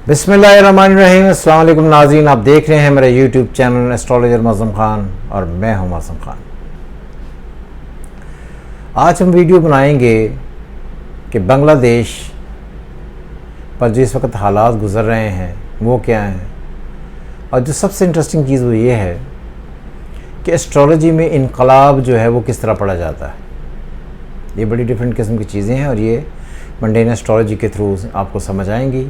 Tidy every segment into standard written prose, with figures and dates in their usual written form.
बिस्मिल्लाहिर्रहमानिर्रहीम। अस्सलाम वालेकुम नाज़रीन, आप देख रहे हैं मेरा YouTube channel astrologer Mauzam Khan और मैं हूं मौज़म ख़ान। आज हम वीडियो बनाएंगे कि बांग्लादेश पर जो इस वक्त हालात गुज़र रहे हैं वो क्या हैं, और जो सबसे इंटरेस्टिंग चीज़ वो ये है कि एस्ट्रोलॉजी में इनकलाब जो है वो किस तरह पढ़ा जाता है। ये बड़ी डिफरेंट किस्म की चीज़ें हैं और ये मंडेन एस्ट्रोलॉजी के थ्रू आपको समझ आएंगी,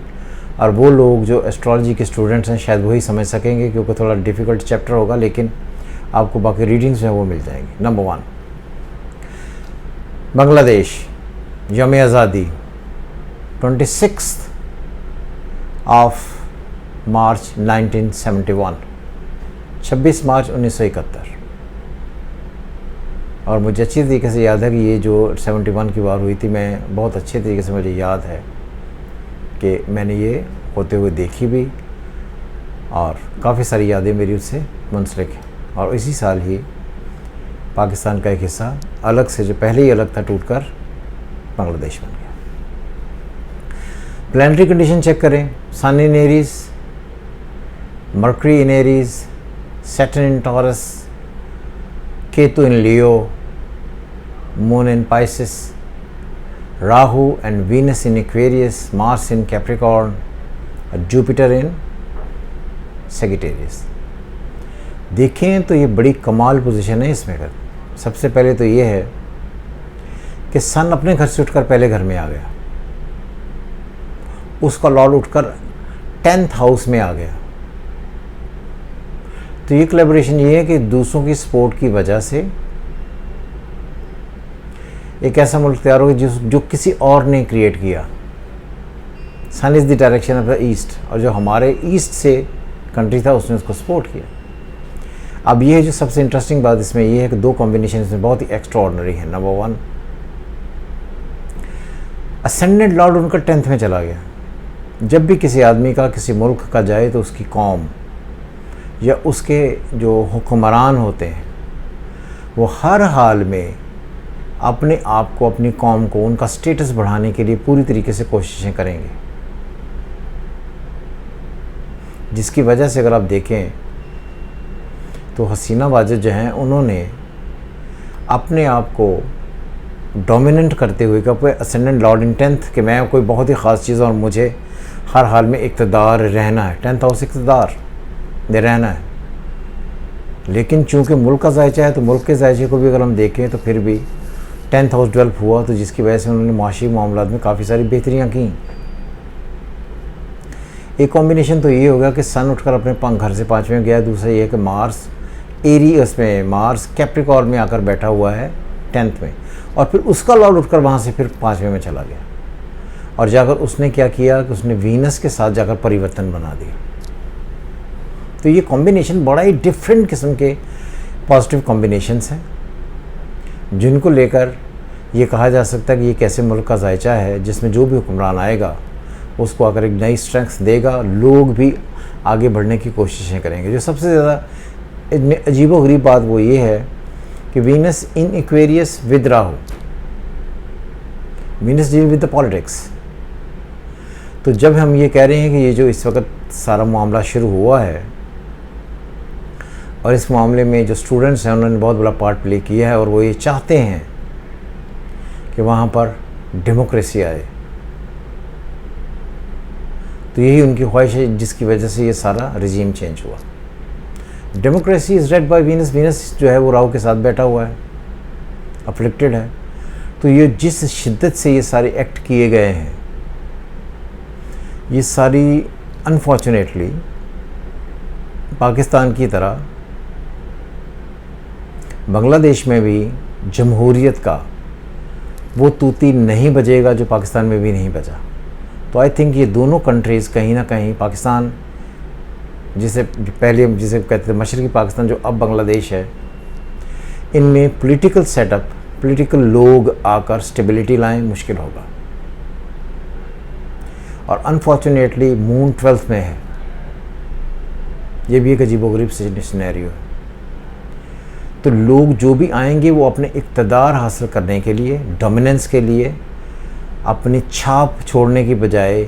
और वो लोग जो एस्ट्रोलॉजी के स्टूडेंट्स हैं शायद वही समझ सकेंगे, क्योंकि थोड़ा डिफ़िकल्ट चैप्टर होगा, लेकिन आपको बाकी रीडिंग्स हैं वो मिल जाएंगी। नंबर 1, बांग्लादेश यौम आज़ादी 26 मार्च 1971, 26 मार्च 1971। और मुझे अच्छी तरीके से याद है कि ये जो 71 की बार हुई थी, मैं बहुत अच्छे तरीके से मुझे याद है कि मैंने ये होते हुए देखी भी, और काफ़ी सारी यादें मेरी उससे मुंसलिक हैं। और इसी साल ही पाकिस्तान का एक हिस्सा अलग से, जो पहले ही अलग था, टूटकर बांग्लादेश बन गया। प्लानिटरी कंडीशन चेक करें। Sun in Aries, Mercury in Aries, Saturn in Taurus, Ketu in Leo, moon in Pisces, Rahu and Venus in Aquarius, Mars in Capricorn, Jupiter in Sagittarius. देखें तो ये बड़ी कमाल पोजीशन है इसमें। अगर सबसे पहले तो ये है कि सन अपने घर से उठकर पहले घर में आ गया, उसका लॉर्ड उठकर 10th हाउस में आ गया। तो ये कोलैबोरेशन ये है कि दूसरों की सपोर्ट की वजह से एक ऐसा मुल्क तैयार हो गया जो किसी और ने क्रिएट किया। Sun is the direction of the east, और जो हमारे ईस्ट से कंट्री था उसने उसको सपोर्ट किया। अब ये जो सबसे इंटरेस्टिंग बात इसमें ये है कि दो कॉम्बिनेशन इसमें बहुत ही एक्स्ट्राऑर्डिनरी है। नंबर 1, असेंडेंट लॉर्ड उनका 10th में चला गया। जब भी किसी आदमी का किसी मुल्क का जाए तो उसकी कौम या उसके जो हुक्मरान होते हैं वो हर हाल में अपने आप को, अपनी कौम को, उनका स्टेटस बढ़ाने के लिए पूरी तरीके से कोशिशें करेंगे। जिसकी वजह से अगर आप देखें तो हसीना वाजिद जो हैं उन्होंने अपने आप को डोमिनेंट करते हुए कहा असेंडेंट लॉर्ड इन 10th कि मैं कोई बहुत ही ख़ास चीज़ और मुझे हर हाल में इक़्तिदार रहना है। 10th हाउस इक़्तिदार दे रहना है। लेकिन चूँकि मुल्क का ज़ायचा है तो मुल्क के ज़ायचे को भी अगर हम देखें तो फिर भी 10th हाउस डेवलप हुआ, तो जिसकी वजह से उन्होंने माशी मामलात में काफ़ी सारी बेहतरियाँ की। एक कॉम्बिनेशन तो ये होगा कि सन उठकर अपने घर से 5वें गया। दूसरा ये है कि मार्स मार्स कैप्रिकॉर्न में आकर बैठा हुआ है 10th में, और फिर उसका लॉर्ड उठकर वहाँ से फिर 5वें में चला गया, और जाकर उसने क्या किया कि उसने वीनस के साथ जाकर परिवर्तन बना दिया। तो ये कॉम्बिनेशन बड़ा ही डिफरेंट किस्म के पॉजिटिव कॉम्बिनेशंस हैं, जिनको लेकर ये कहा जा सकता है कि ये कैसे मुल्क का ज़ायचा है जिसमें जो भी हुक्मरान आएगा उसको आकर एक नई स्ट्रेंथ देगा, लोग भी आगे बढ़ने की कोशिशें करेंगे। जो सबसे ज़्यादा अजीबोगरीब बात वो ये है कि Venus in Aquarius with Rahu, Venus deal with the politics. तो जब हम ये कह रहे हैं कि ये जो इस वक्त सारा मामला शुरू हुआ है और इस मामले में जो स्टूडेंट्स हैं उन्होंने बहुत बड़ा पार्ट प्ले किया है, और वो ये चाहते हैं कि वहाँ पर डेमोक्रेसी आए, तो यही उनकी ख्वाहिश है जिसकी वजह से ये सारा रिजीम चेंज हुआ। Democracy is red by Venus. Venus जो है वो राहु के साथ बैठा हुआ है, अफ्लिक्टेड है। तो ये जिस शिद्दत से ये सारे एक्ट किए गए हैं, ये सारी अनफॉर्चुनेटली पाकिस्तान की तरह बांग्लादेश में भी जमहूरियत का वो तूती नहीं बजेगा जो पाकिस्तान में भी नहीं बजा। तो आई थिंक ये दोनों कंट्रीज़ कहीं ना कहीं, पाकिस्तान जिसे कहते थे मशरक़ी पाकिस्तान, जो अब बांग्लादेश है, इनमें पॉलिटिकल सेटअप, पॉलिटिकल लोग आकर स्टेबिलिटी लाएं मुश्किल होगा। और अनफॉर्चुनेटली मून 12th में है, ये भी एक अजीबोगरीब सिनेरियो है। तो लोग जो भी आएंगे वो अपने इक़्तिदार हासिल करने के लिए, डोमिनेंस के लिए, अपनी छाप छोड़ने की बजाय